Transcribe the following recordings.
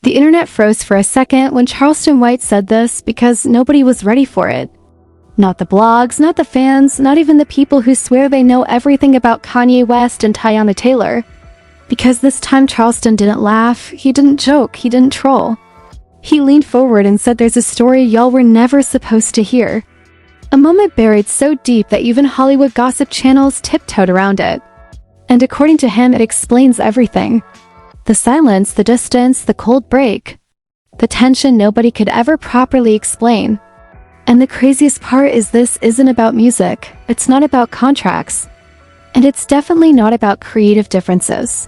The internet froze for a second when Charleston White said this because nobody was ready for it. Not the blogs, not the fans, not even the people who swear they know everything about Kanye West and Teyana Taylor. Because this time Charleston didn't laugh, he didn't joke, he didn't troll. He leaned forward and said there's a story y'all were never supposed to hear. A moment buried so deep that even Hollywood gossip channels tiptoed around it. And according to him, it explains everything. The silence, the distance, the cold break. The tension nobody could ever properly explain. And the craziest part is this isn't about music, it's not about contracts. And it's definitely not about creative differences.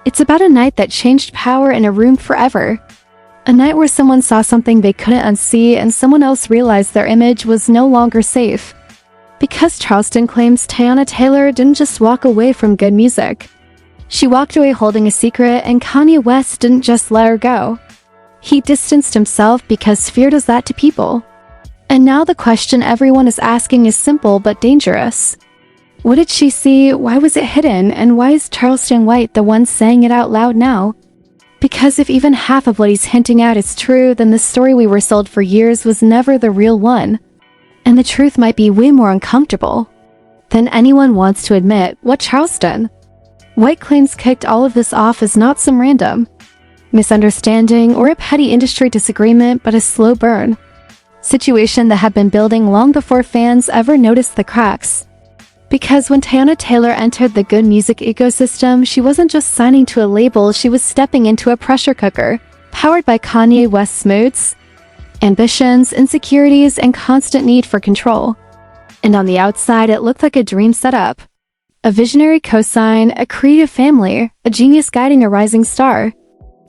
It's about a night that changed power in a room forever. A night where someone saw something they couldn't unsee and someone else realized their image was no longer safe. Because Charleston claims Teyana Taylor didn't just walk away from good music. She walked away holding a secret, and Kanye West didn't just let her go. He distanced himself because fear does that to people. And now the question everyone is asking is simple but dangerous. What did she see, why was it hidden, and why is Charleston White the one saying it out loud now? Because if even half of what he's hinting at is true, then the story we were sold for years was never the real one. And the truth might be way more uncomfortable than anyone wants to admit. What Charleston White claims kicked all of this off is not some random misunderstanding or a petty industry disagreement, but a slow burn situation that had been building long before fans ever noticed the cracks. Because when Teyana Taylor entered the good music ecosystem, she wasn't just signing to a label, she was stepping into a pressure cooker, powered by Kanye West's moods, ambitions, insecurities, and constant need for control. And on the outside, it looked like a dream setup. A visionary cosign, a creative family, a genius guiding a rising star.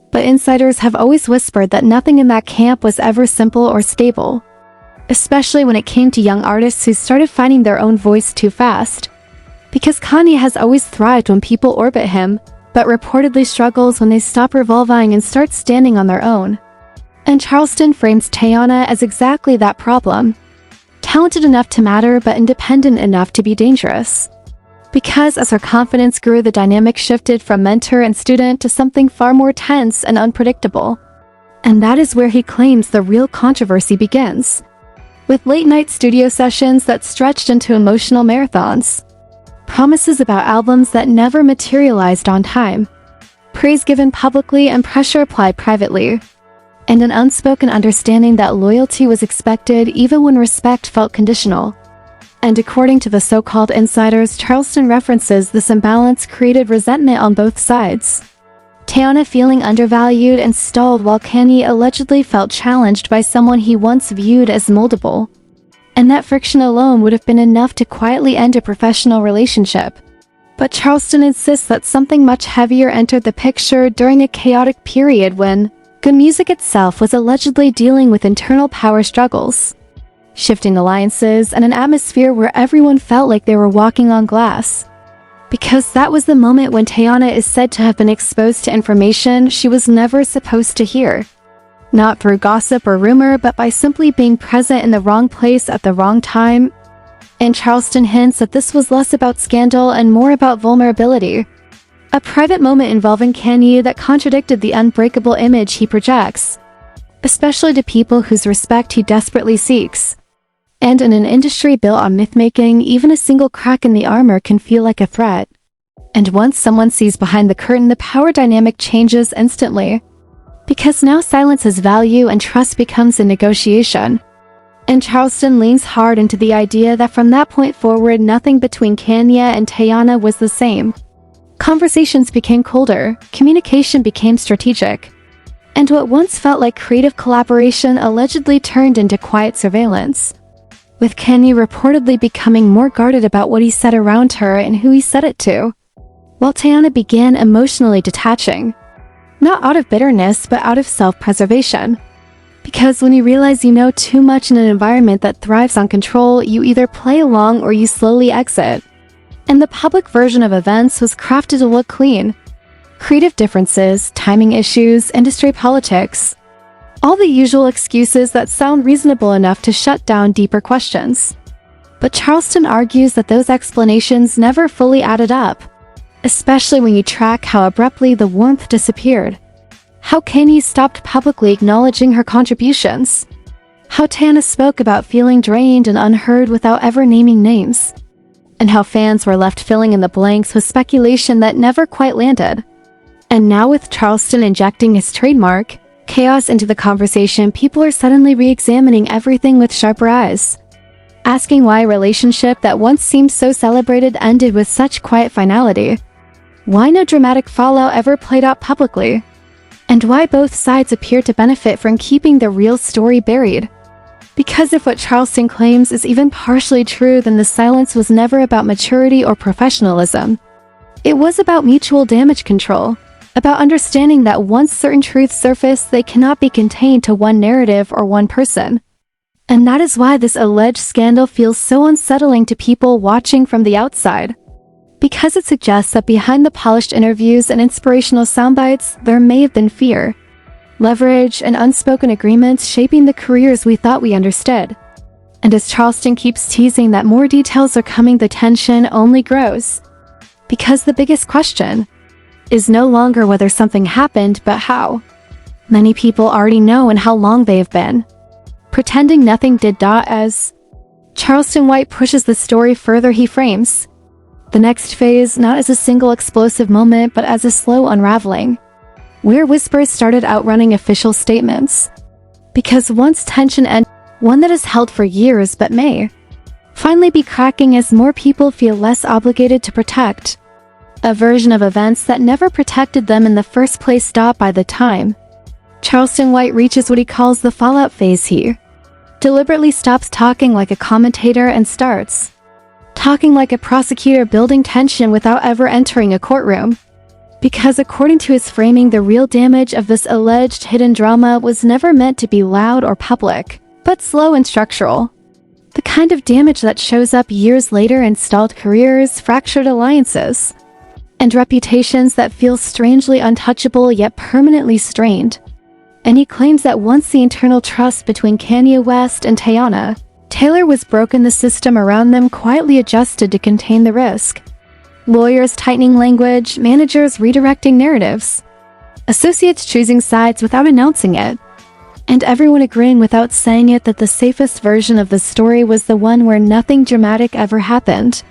But insiders have always whispered that nothing in that camp was ever simple or stable. Especially when it came to young artists who started finding their own voice too fast. Because Kanye has always thrived when people orbit him, but reportedly struggles when they stop revolving and start standing on their own. And Charleston frames Teyana as exactly that problem. Talented enough to matter, but independent enough to be dangerous. Because as her confidence grew, the dynamic shifted from mentor and student to something far more tense and unpredictable. And that is where he claims the real controversy begins. With late-night studio sessions that stretched into emotional marathons. Promises about albums that never materialized on time. Praise given publicly and pressure applied privately. And an unspoken understanding that loyalty was expected even when respect felt conditional. And according to the so-called insiders, Charleston references this imbalance created resentment on both sides. Teyana feeling undervalued and stalled while Kanye allegedly felt challenged by someone he once viewed as moldable. And that friction alone would have been enough to quietly end a professional relationship. But Charleston insists that something much heavier entered the picture during a chaotic period when good music itself was allegedly dealing with internal power struggles, shifting alliances, and an atmosphere where everyone felt like they were walking on glass. Because that was the moment when Teyana is said to have been exposed to information she was never supposed to hear. Not through gossip or rumor, but by simply being present in the wrong place at the wrong time. And Charleston hints that this was less about scandal and more about vulnerability. A private moment involving Kanye that contradicted the unbreakable image he projects, especially to people whose respect he desperately seeks. And in an industry built on myth-making, even a single crack in the armor can feel like a threat. And once someone sees behind the curtain, the power dynamic changes instantly. Because now silence has value and trust becomes a negotiation. And Charleston leans hard into the idea that from that point forward, nothing between Kanye and Teyana was the same. Conversations became colder, communication became strategic. And what once felt like creative collaboration allegedly turned into quiet surveillance. With Kanye reportedly becoming more guarded about what he said around her and who he said it to, while Teyana began emotionally detaching. Not out of bitterness, but out of self-preservation. Because when you realize you know too much in an environment that thrives on control, you either play along or you slowly exit. And the public version of events was crafted to look clean. Creative differences, timing issues, industry politics. All the usual excuses that sound reasonable enough to shut down deeper questions. But Charleston argues that those explanations never fully added up, especially when you track how abruptly the warmth disappeared. How Kanye stopped publicly acknowledging her contributions. How Teyana spoke about feeling drained and unheard without ever naming names. And how fans were left filling in the blanks with speculation that never quite landed. And now with Charleston injecting his trademark chaos into the conversation, people are suddenly re-examining everything with sharper eyes. Asking why a relationship that once seemed so celebrated ended with such quiet finality. Why no dramatic fallout ever played out publicly? And why both sides appear to benefit from keeping the real story buried. Because if what Charleston claims is even partially true, then the silence was never about maturity or professionalism. It was about mutual damage control, about understanding that once certain truths surface, they cannot be contained to one narrative or one person. And that is why this alleged scandal feels so unsettling to people watching from the outside. Because it suggests that behind the polished interviews and inspirational soundbites, there may have been fear, leverage, and unspoken agreements shaping the careers we thought we understood. And as Charleston keeps teasing that more details are coming, the tension only grows. Because the biggest question is no longer whether something happened, but how. Many people already know and how long they have been pretending nothing did. As Charleston White pushes the story further, he frames the next phase not as a single explosive moment, but as a slow unraveling, where whispers started outrunning official statements. Because once tension ended, one that has held for years but may finally be cracking as more people feel less obligated to protect a version of events that never protected them in the first place. By the time Charleston White reaches what he calls the fallout phase, he deliberately stops talking like a commentator and starts talking like a prosecutor, building tension without ever entering a courtroom. Because according to his framing, the real damage of this alleged hidden drama was never meant to be loud or public, but slow and structural. The kind of damage that shows up years later in stalled careers, fractured alliances, and reputations that feel strangely untouchable yet permanently strained. And he claims that once the internal trust between Kanye West and Teyana Taylor was broken, the system around them quietly adjusted to contain the risk. Lawyers tightening language, managers redirecting narratives, associates choosing sides without announcing it, and everyone agreeing without saying it that the safest version of the story was the one where nothing dramatic ever happened.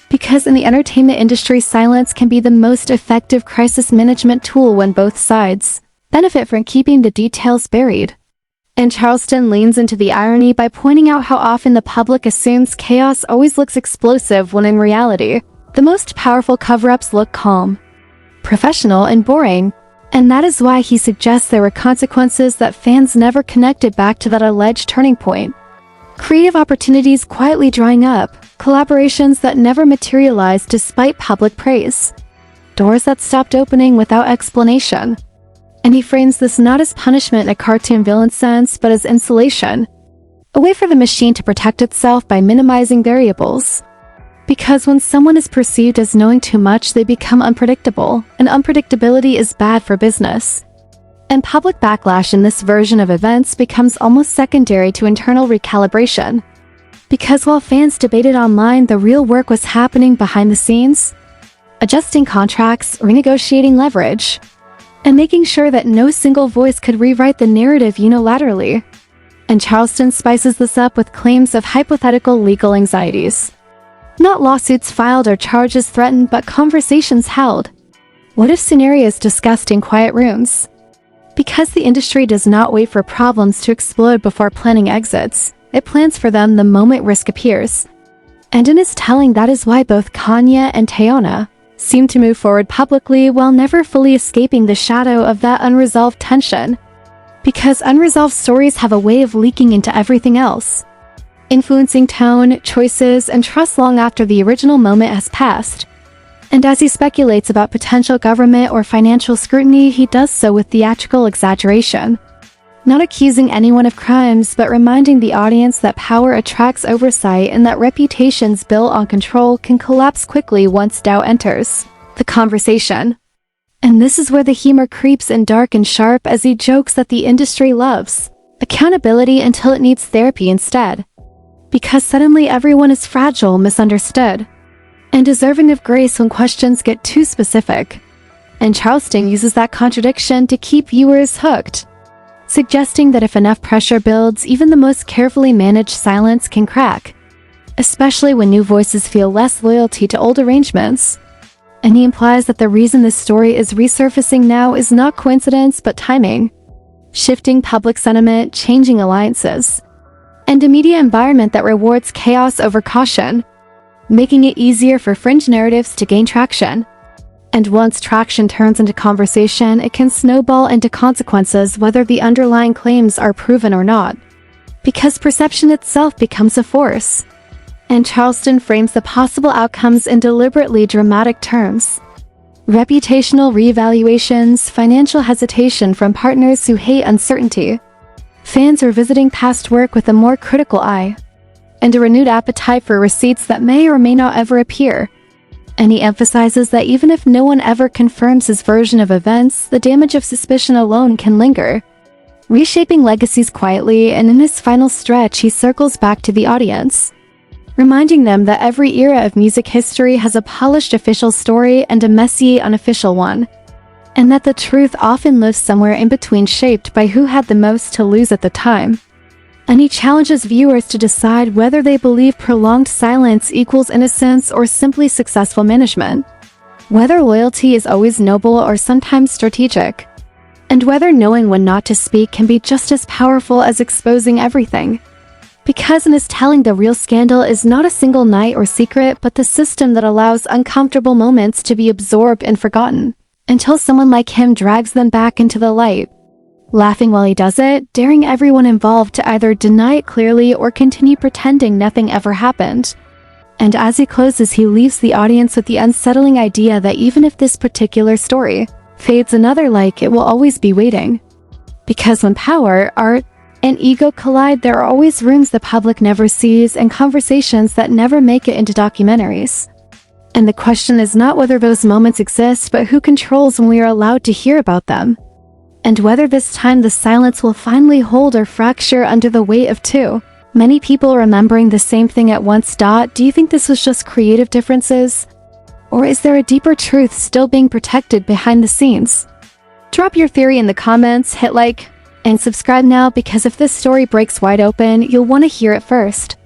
Because in the entertainment industry, silence can be the most effective crisis management tool when both sides benefit from keeping the details buried. And Charleston leans into the irony by pointing out how often the public assumes chaos always looks explosive when in reality, the most powerful cover-ups look calm, professional, and boring. And that is why he suggests there were consequences that fans never connected back to that alleged turning point. Creative opportunities quietly drying up, collaborations that never materialized despite public praise, doors that stopped opening without explanation. And he frames this not as punishment in a cartoon villain sense, but as insulation, a way for the machine to protect itself by minimizing variables. Because when someone is perceived as knowing too much, they become unpredictable, and unpredictability is bad for business. And public backlash in this version of events becomes almost secondary to internal recalibration. Because while fans debated online, the real work was happening behind the scenes, adjusting contracts, renegotiating leverage, and making sure that no single voice could rewrite the narrative unilaterally. And Charleston spices this up with claims of hypothetical legal anxieties. Not lawsuits filed or charges threatened, but conversations held. What if scenarios discussed in quiet rooms? Because the industry does not wait for problems to explode before planning exits, it plans for them the moment risk appears. And in his telling, that is why both Kanye and Teyana seem to move forward publicly while never fully escaping the shadow of that unresolved tension. Because unresolved stories have a way of leaking into everything else, influencing tone, choices, and trust long after the original moment has passed. And as he speculates about potential government or financial scrutiny, he does so with theatrical exaggeration. Not accusing anyone of crimes, but reminding the audience that power attracts oversight and that reputations built on control can collapse quickly once doubt enters the conversation. And this is where the humor creeps in, dark and sharp, as he jokes that the industry loves accountability until it needs therapy instead. Because suddenly everyone is fragile, misunderstood, and deserving of grace when questions get too specific. And Charleston uses that contradiction to keep viewers hooked, suggesting that if enough pressure builds, even the most carefully managed silence can crack, especially when new voices feel less loyalty to old arrangements. And he implies that the reason this story is resurfacing now is not coincidence but timing, shifting public sentiment, changing alliances, and a media environment that rewards chaos over caution, making it easier for fringe narratives to gain traction. And once traction turns into conversation, it can snowball into consequences whether the underlying claims are proven or not, because perception itself becomes a force. And Charleston frames the possible outcomes in deliberately dramatic terms: reputational reevaluations, financial hesitation from partners who hate uncertainty, fans revisiting past work with a more critical eye, and a renewed appetite for receipts that may or may not ever appear. And he emphasizes that even if no one ever confirms his version of events, the damage of suspicion alone can linger, reshaping legacies quietly. And in his final stretch, he circles back to the audience, reminding them that every era of music history has a polished official story and a messy unofficial one, and that the truth often lives somewhere in between, shaped by who had the most to lose at the time. And he challenges viewers to decide whether they believe prolonged silence equals innocence or simply successful management, whether loyalty is always noble or sometimes strategic, and whether knowing when not to speak can be just as powerful as exposing everything. Because in his telling, the real scandal is not a single night or secret, but the system that allows uncomfortable moments to be absorbed and forgotten, until someone like him drags them back into the light, laughing while he does it, daring everyone involved to either deny it clearly or continue pretending nothing ever happened. And as he closes, he leaves the audience with the unsettling idea that even if this particular story fades, another like it will always be waiting. Because when power, art, and ego collide, there are always rooms the public never sees and conversations that never make it into documentaries. And the question is not whether those moments exist, but who controls when we are allowed to hear about them. And whether this time the silence will finally hold or fracture under the weight of too many people remembering the same thing at once. Do you think this was just creative differences? Or is there a deeper truth still being protected behind the scenes? Drop your theory in the comments, hit like, and subscribe now, because if this story breaks wide open, you'll want to hear it first.